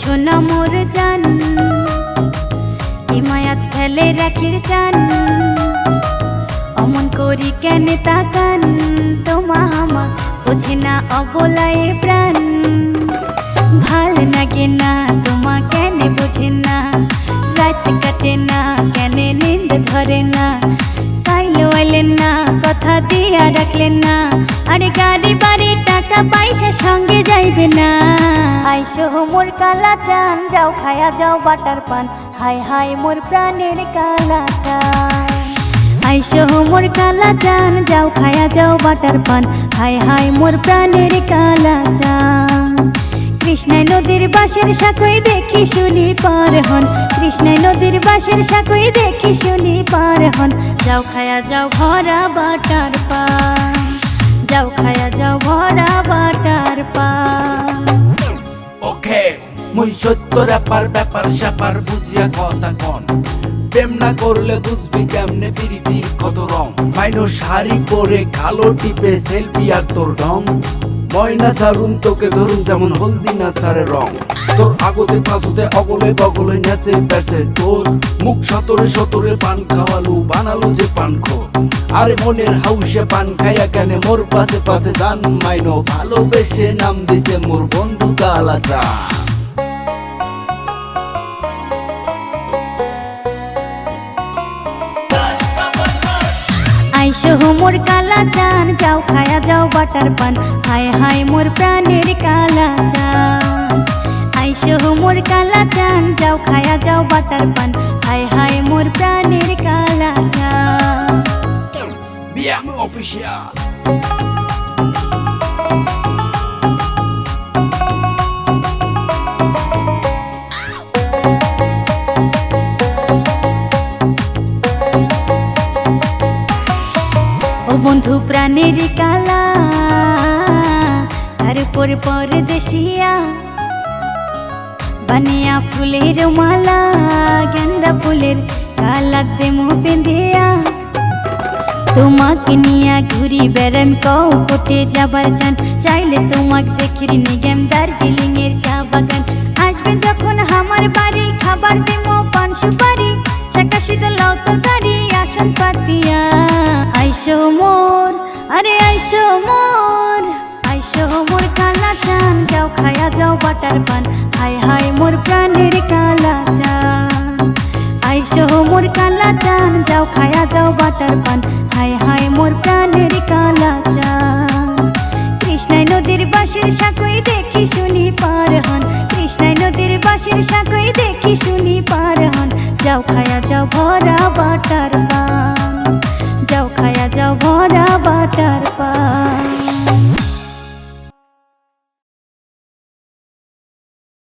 সোনা মোর জান, হিমায়াত ফেলে রাখির চান, অমন করি কেন তাকান, তোমা হামা বুঝে না অবলায় প্রাণ। ভাল লাগে না তোমা কেন বুঝে না, রাত কাটে না কেন নিন্দ ধরে না, কাইলো এলেন না কথা দিয়া রাখলেন না, আরে গাড়ি বাড়ি টাকা পয়সা সঙ্গে যাইবে না। আইসো মোর কালা চান, যাও খায়া যাও বাটার পান, হায় হায় মোর প্রাণের কালা চান। আইসো মোর কালা চান, যাও খায়া যাও বাটার পান, হায় হায় মোর প্রাণের কালা চান। কৃষ্ণাই নদীর বাঁশের শাখই দেখি শুনি পার হন, কৃষ্ণাই নদীর বাঁশের শাখই দেখি শুনি পার হন, যাও খায়া যাও ভরা বাটার পান, যাও খায়া যাও ভরা বাটার পান। ওকে মুই সত্য র্যাপার, ব্যাপার স্যাপার বুঝিয়া কথা কন, প্রেম না করলে বুঝবি কেমনে প্রীতির কত রং। মাইনো শাড়ি পরে কালো টিপে সেলফি আর তোর ঢং, ময়না সারুন তোকে ধরুন যেমন হলদি না সারে রং। তোর আগতে পাশতে অগলে বগলে নেচে বেসে তোর মুখ সতরে সতরে পান খাওয়ালু বানালো যে পান খো। আরে মনের হাউসে পান খাইয়া কেন মোর পাশে পাশে গান, মাইনো ভালোবেসে নাম দিছে মোর বন্ধু কালা চা। আইসো মোর কালা চান, যাও খায়া যাও বাটার পান, হায় হায় মোর প্রাণের কালা চান। আইসো মোর কালা চান, যাও খায়া যাও বাটার পান, হায় হায় মোর প্রাণের কালা চান। বিয়াম অফিসিয়াল। ও বন্ধু প্রাণের কালা, তার উপর পরদেশিয়া, বানিয়া ফুলের মালা, গেন্দা ফুলের কালা দেমো পেন্দিয়া, তোমাকে নিয়া ঘুরি বেড়াম কও কোটে যাবার চান, চাইলে তোমাকে দেখির নিগেম দার্জিলিং এর চা বাগান। আসবে যখন আমার বাড়ি খাবার দেবো পান সুপারি, ছাকা শীতল লাউ তরকারি আসন পাতিয়া। আইসো মোর, আরে আইসো মোর, আইসো মোর কালা চান, যাও খায়া যাও বাটার পান, হায় হায় মোর প্রাণের কালা চান। আইসো মোর কালা চান, যাও খায়া যাও বাটার পান, হায় হায় মোর প্রাণের কালা চান। কৃষ্ণাই নদীর বাঁশের শাখই দেখি শুনি পার হন, কৃষ্ণাই নদীর বাঁশের শাখই দেখি শুনি পার হন, যাও খায়া যাও ভরা বাটার